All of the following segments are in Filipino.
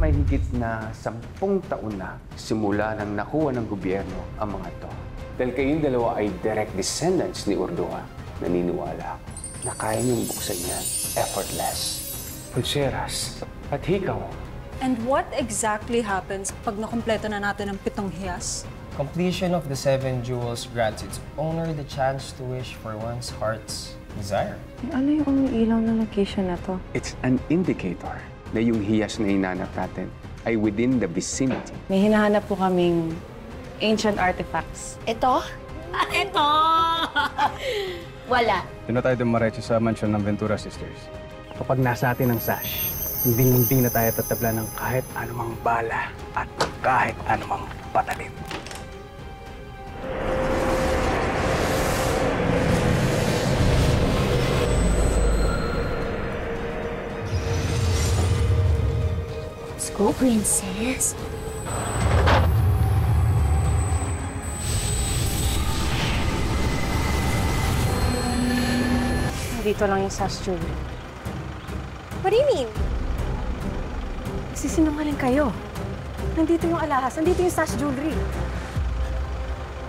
nakahigit na 10 taon na simula nang nakuha ng gobyerno ang mga to. Dahil kayong dalawa ay direct descendants ni Urdoa, naniniwala ako na kaya niyong buksan yan effortless. Pulseras at hikaw. And what exactly happens pag nakumpleto na natin ang 7 hiyas? Completion of the 7 jewels grants its owner the chance to wish for one's heart's desire. Ano yung umiilaw na location na to? It's an indicator na yung hiyas na hinanap natin ay within the vicinity. May hinahanap po kaming ancient artifacts. Ito? Ito! Wala. Doon na tayo dumaretso sa mansion ng Ventura Sisters. Kapag nasa atin ang sash, hindi na tayo tatabla ng kahit anumang bala at kahit anumang patalim. Let's go, princess. Dito lang yung sash jewelry. What do you mean? Nagsisinungaling kayo. Nandito yung alahas, nandito yung sash jewelry.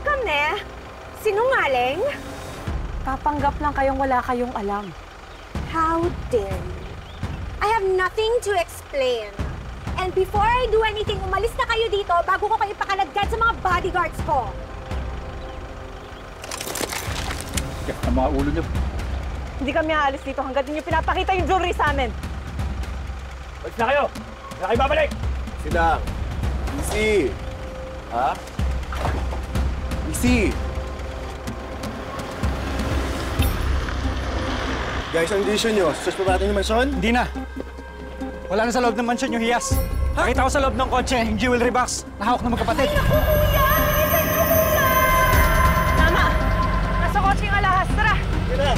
Kami? Sinungaling? Papanggap lang kayong wala kayong alam. How dare you? I have nothing to explain. And before I do anything, umalis na kayo dito bago ko kayo pakaladkad sa mga bodyguards ko. Yak na mga ulo niyo. Hindi kami aalis dito hanggang ninyo pinapakita yung jewelry sa amin. Balik na kayo! Wala kayo babalik! Sila! Easy! Ha? Easy! Guys, ang decision nyo? Sus pa natin yung mansion? Hindi na! Wala na sa loob ng mansion yung hiyas. Nakita ko sa loob ng kotse, yung jewelry box. Nahawak ng magkapatid. Tama! Nasa kotse yung alahas. Tara! Sila!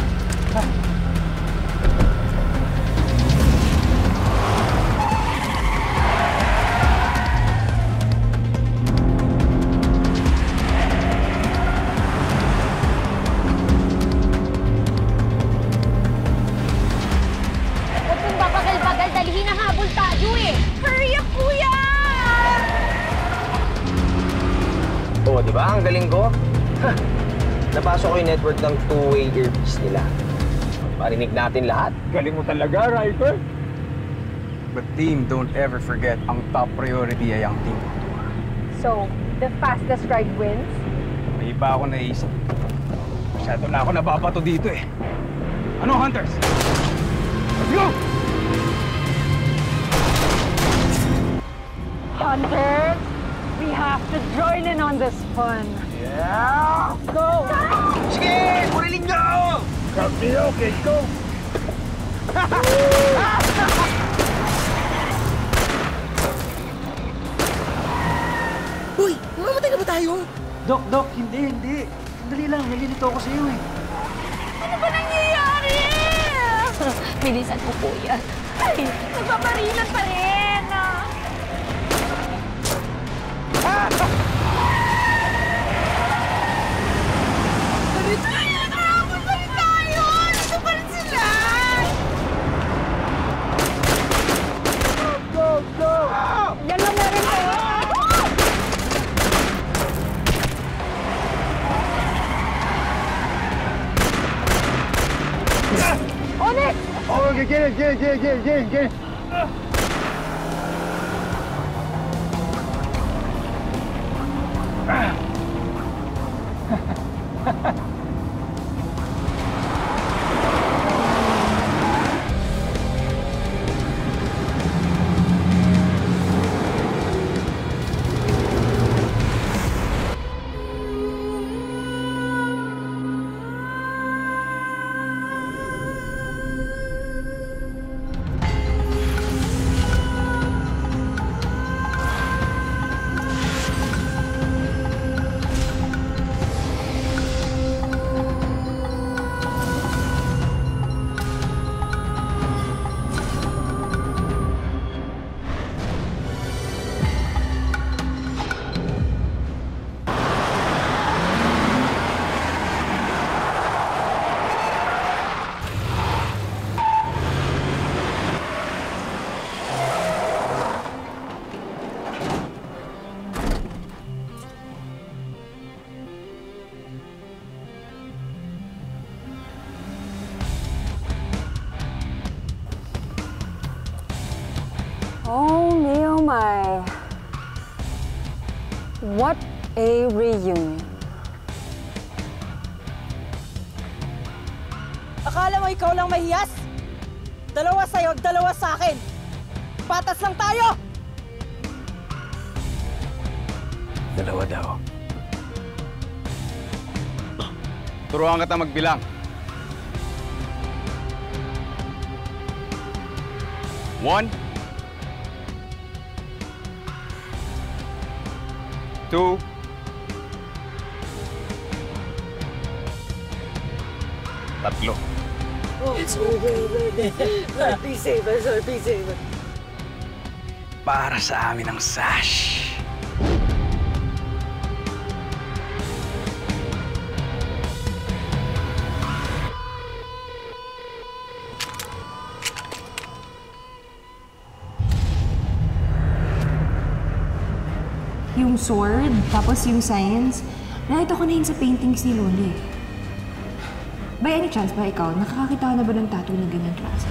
Huwag kong babagal-bagal, dalihin ang habol tayo eh. Hurry up, kuya! Oo, di ba? Ang galing ko. Napasok ko yung network ng two-way earpiece nila. Marinig natin lahat. Galing mo talaga, Riker. But team, don't ever forget, ang top priority ay ang team. So, the fastest ride wins? May iba ako naisip. Masyado na ako nababato dito eh. Ano, Hunters? Let's go! Hunters, we have to join in on this fun. Yeah! Go! Sige! Kuriling nyo ako! Okay, go! Uy! Mamamatay na ba tayo? Dok, hindi. Sandali lang, nalilito ako sa iyo eh. Ano ba nangyayari? Bilisan mo po yan. Ay, nagbabarilan pa rin. Yan lang meron kayo. Onyx! Oh, get it! Oh me, oh my. What a reunion. Akala mo ikaw lang mahiyas? Dalawa sa'yo, dalawa sa akin. Patas lang tayo! Dalawa daw. Turuan kita magbilang. 1, 2, 3. Para sa amin ang sash. Yung sword, tapos yung science, nakita ko na yun sa paintings ni Loli. By any chance ba ikaw, nakakakita ka na ba ng tattoo ng ganyang klase?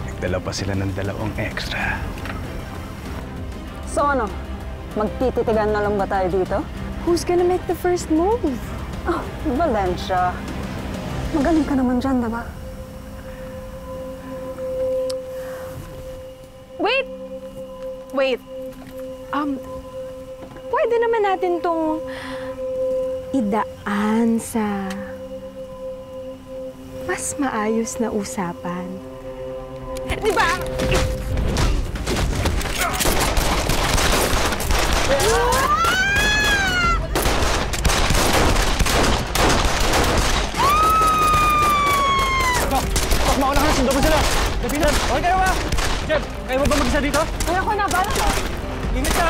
Nagdala pa sila ng 2 extra. So ano, magtititigan na lang ba tayo dito? Who's gonna make the first move? Oh, Valencia. Magaling ka naman dyan, diba? Wait. Pwede naman natin tong idaan sa mas maayos na usapan. Di ba? Mauna ka na, sundo mo sila! Dapinan, okay ka na ba? Jem, kayo mo ba mag-isa dito? Kaya ko na, bala ko. Ingat ka!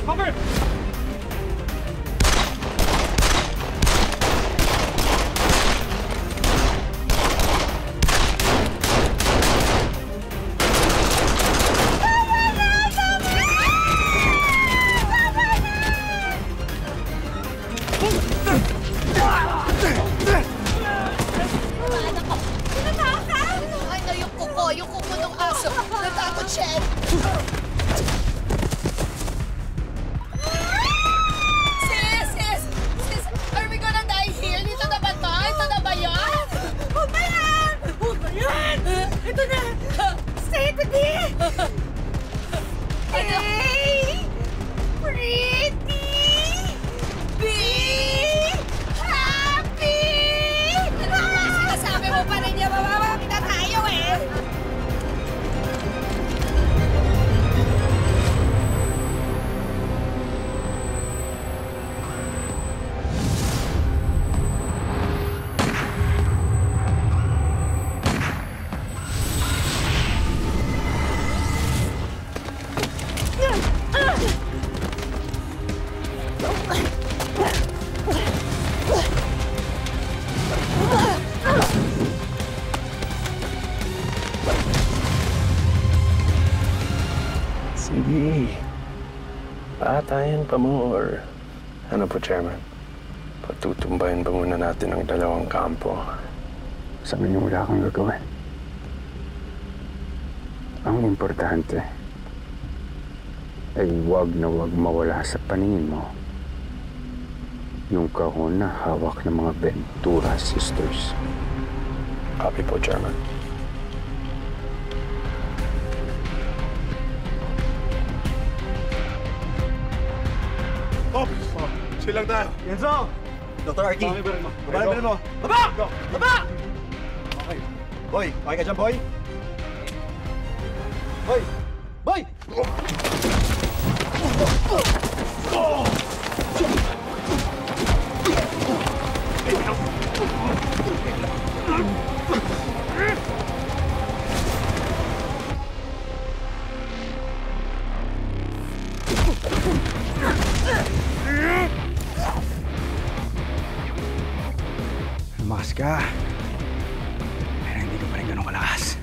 Cover! Yung kuko ng aso. Natakot siya. Sis, are we gonna die here? Dito na ba to? Ito na ba yan? Huwag na yan! Huwag na yan! Ito na! Stay with me! Hey! Pretty! Be happy! Sinasabi mo pa rin niya, mamamami na tayo eh! Sige. Paatayan pa mo or ano po, Chairman? Patutumbayin ba muna natin ang 2 kampo? Sabi niyo wala kang gagawin. Ang importante ay wag na wag mawala sa paningin mo yung kahon na hawak ng mga Ventura Sisters. Copy po, Chairman. Oh! Chill lang tayo. Enzo! Dr. Arky. Baba na mo! Baba! Baba! Okay. Boy, okay ka dyan, boy? Boy! Boy! Lumakas ka. Pero hindi ka pa rin ganun kalakas.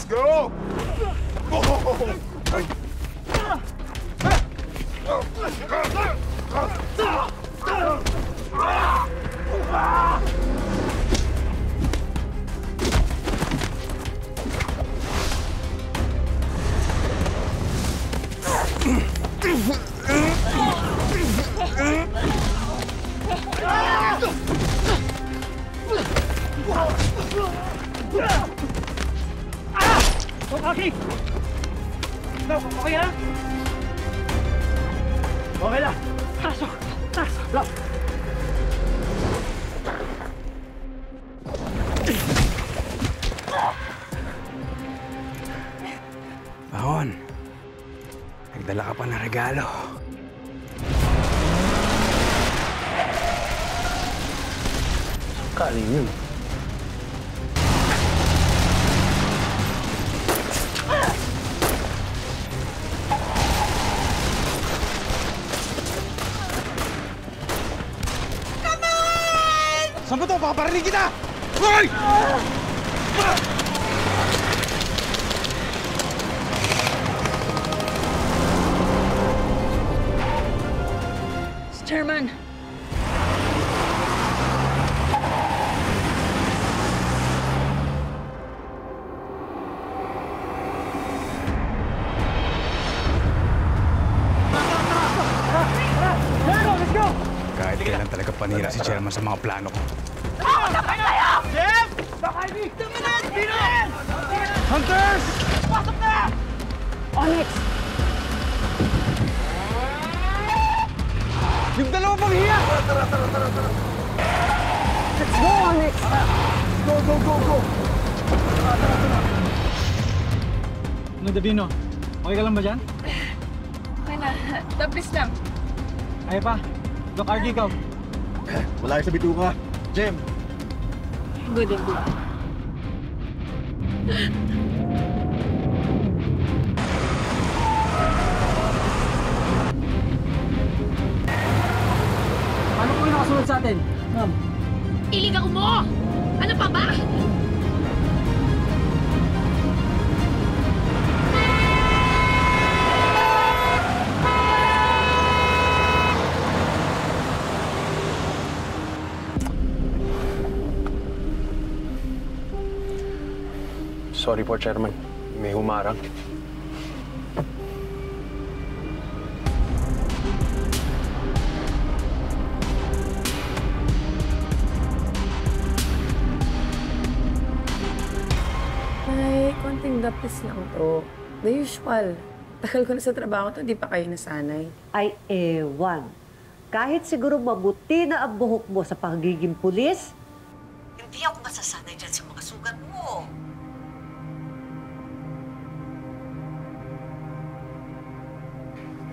go! Okay! Okay lang? Okay lang! Pasok! Pasok! Bahon! Nagdala ka pa ng regalo. Kaling yun. Saan ba ito? Paparinig kita! Hoy! Chairman! Kahit kailan talaga panira si Chairman sa mga plano ko. Jeff! Bakay! Tama na! Dino! Hunters! Pasok na! Onyx! Yung dalawa pang hiya! Let's go, Onyx! Go! Ano, Davino? Okay ka lang ba dyan? Okay na. Tapos lang. Ay pa. Doc Argy, ikaw. Wala sa bituka. Jem! Good and good. Paano ko yung nakasunod sa atin? Ma'am. Iligaw mo! Ano pa ba? Sorry po, Chairman. May humarang. Ay, konting dapis lang to. The usual. Tagal ko na sa trabaho to, di pa kayo nasanay. Ay, ewan. Kahit siguro mabuti na ang buhok mo sa pagiging pulis, hindi ako masasanay dyan sa mga sugat mo.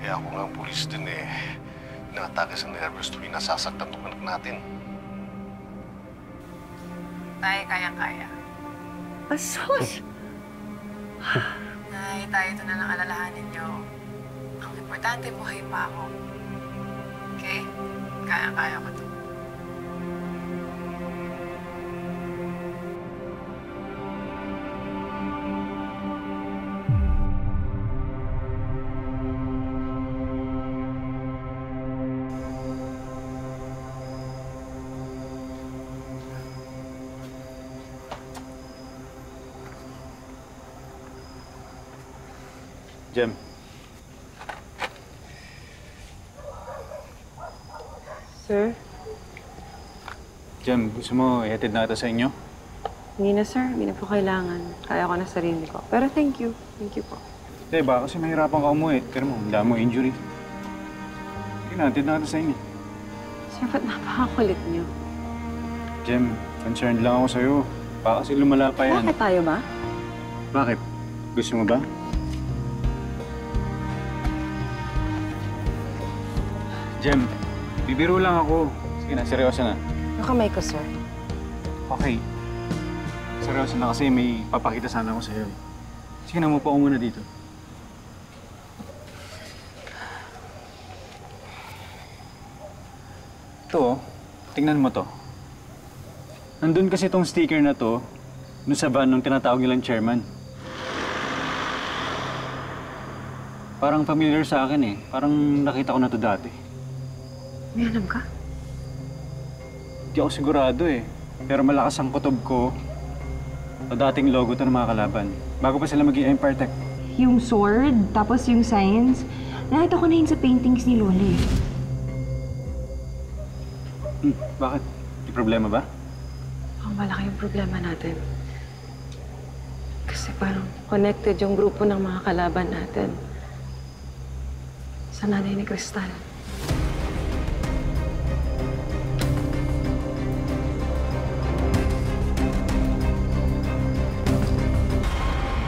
Eh ako nga ang pulis din eh. Naatake sa nervous tuwing nasasaktan ng anak natin. Tayo kayang-kaya. Asos! Nay, tayo ito na lang alalahanin niyo. Ang importante, buhay pa ako. Okay? Kayang-kaya ko to. Jem. Sir? Jem, gusto mo ihatid na ito sa inyo? Hindi na, sir. Hindi na po kailangan. Kaya ko na sarili ko. Pero thank you. Thank you po. Diba, kasi mahirapan ka umuwi. Pero mo, ang dami mo injury. Sige na, hatid na ito sa inyo. Sir, ba't napakakulit niyo? Jem, concerned lang ako sa'yo. Baka kasi lumala pa yan. Bakit tayo ba? Bakit? Gusto mo ba? Jem, bibiro lang ako. Sige na, seryoso na. Nakamay ko, sir. Okay. Seryoso na kasi may papakita sana ako sa'yo. Sige na, mupa ko muna dito. Ito, tingnan mo to. Nandun kasi tong sticker na to, dun sa van nung tinatawag nilang chairman. Parang familiar sa akin eh. Parang nakita ko na to dati. May alam ka? Hindi ako sigurado eh. Pero malakas ang kutob ko sa dating logo to ng mga kalaban. Bago pa sila maging Empire Tech. Yung sword, tapos yung signs, nakita ko na yun sa paintings ni Lola eh. Bakit? May problema ba? Ang malaki yung problema natin. Kasi parang connected yung grupo ng mga kalaban natin sa nanay ni Cristal.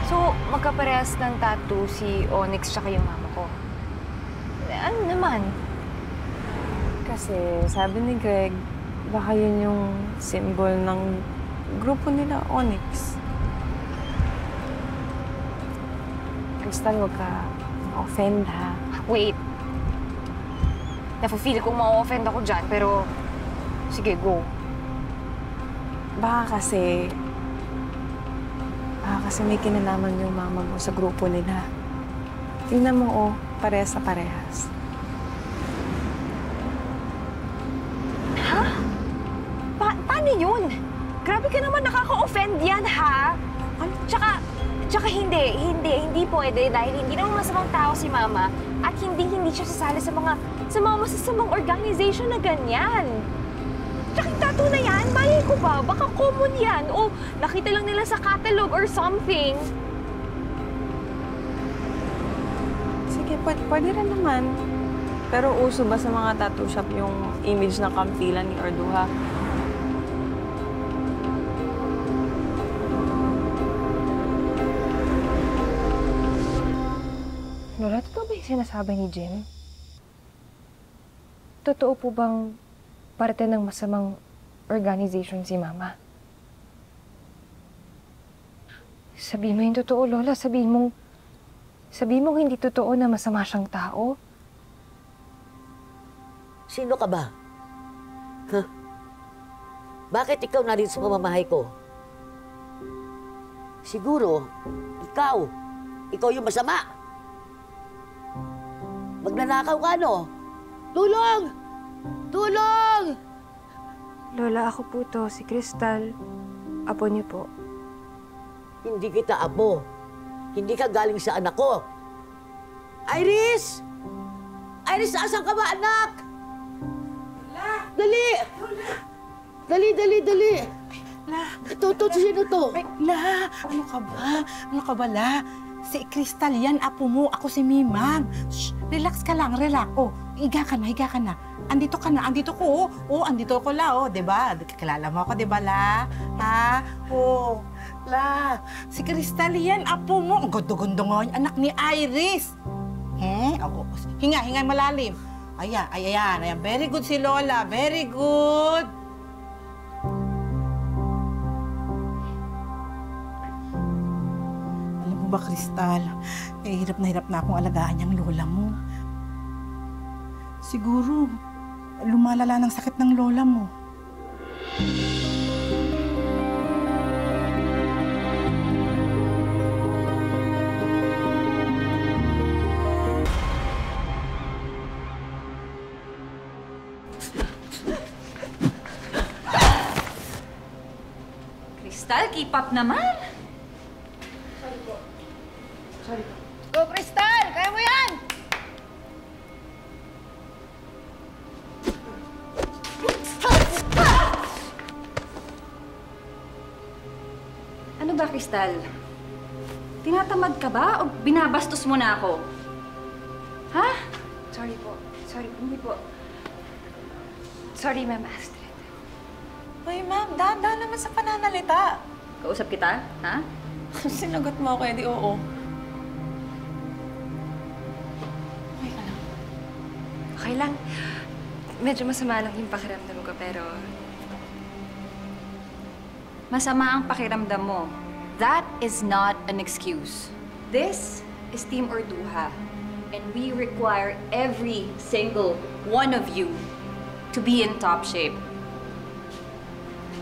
So, magkaparehas ng tattoo si Onyx tsaka yung mama ko. Ano naman? Kasi sabi ni Greg, baka yun yung symbol ng grupo nila, Onyx. Crystal, huwag ka ma-offend, ha? Wait. Nafe-feel kong ma-offend ako dyan, pero sige, go. Baka kasi may kinalaman yung mama mo sa grupo nila. Tingnan mo, parehas sa parehas. Ha? Paano yun? Grabe ka naman, nakaka-offend yan, ha? Tsaka hindi pwede dahil hindi naman masamang tao si Mama at hindi siya sasali sa mga masasamang organization na ganyan. Tsaka yung tattoo na yan, malay ko ba? Baka common yan o nakita lang nila sa catalog or something. Sige, pwede rin naman. Pero uso ba sa mga tattoo shop yung image ng kampilan ni Orduha? Lola, totoo ba yung sinasabi ni Jim? Totoo po bang parte ng masamang organization si Mama? Sabihin mo yung totoo, Lola. Sabihin mo hindi totoo na masama siyang tao. Sino ka ba? Huh? Bakit ikaw narito sa pamamahay ko? Siguro, ikaw yung masama. Magnanakaw ka, no? Tulong! Tulong! Lola, ako po to, si Cristal. Apo niyo po. Hindi kita apo. Hindi ka galing sa anak ko. Iris! Iris, asan ka ba, anak? Dali! Dali! Ito, sino to? La, ano ka ba? Ano ka ba, La? Si Cristal yan, apo mo. Ako si Mimang. Shh, relax ka lang, relax. Oh, higa ka na. Andito ka na, andito ko. Oh, andito ko, La. Oh, diba? Kakilala mo ako, diba, La? Ha? Oh, La. Si Cristal yan, apo mo. Ang gundo-gundo nga, anak ni Iris. Ako. Hinga malalim. Ayan. Very good si Lola. Very good. Ba, Cristal? Hirap na akong alagaan yung lola mo. Siguro, lumalala ng sakit ng lola mo. Cristal, keep up naman! Sorry. Go, Cristal! Kaya mo yan! Ano ba, Cristal? Tinatamad ka ba o binabastos mo na ako? Ha? Sorry po. Hindi po. Sorry, Ma'am Astrid. Uy, ma'am, dahan-dahan naman sa pananalita. Kausap kita, ha? Sinagot mo ako, edi oo. Okay lang. Medyo masama lang yung pakiramdam ko, pero... Masama ang pakiramdam mo. That is not an excuse. This is Team Orduha, and we require every single one of you to be in top shape.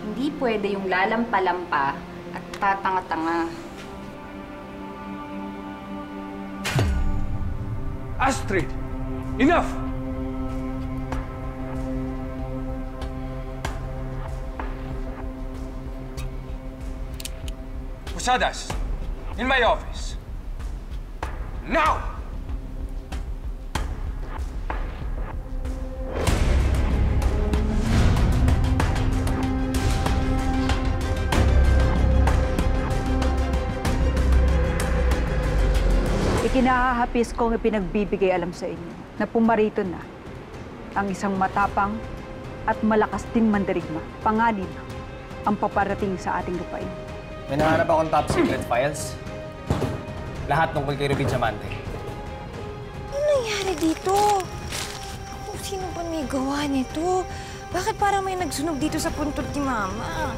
Hindi pwede yung lalampa-lampa at tatanga-tanga. Astrid! Enough! Posadas, in my office. Now! Ikinahahapis kong ipinagbibigay alam sa inyo na pumarito na ang isang matapang at malakas ding mandirigma, panganib ang paparating sa ating lupain. May nahanap akong top secret files. Lahat tungkol kay Ruby Diamante. Ano nangyari dito? Sino ba may gawa nito? Bakit parang may nagsunog dito sa puntod ni Mama?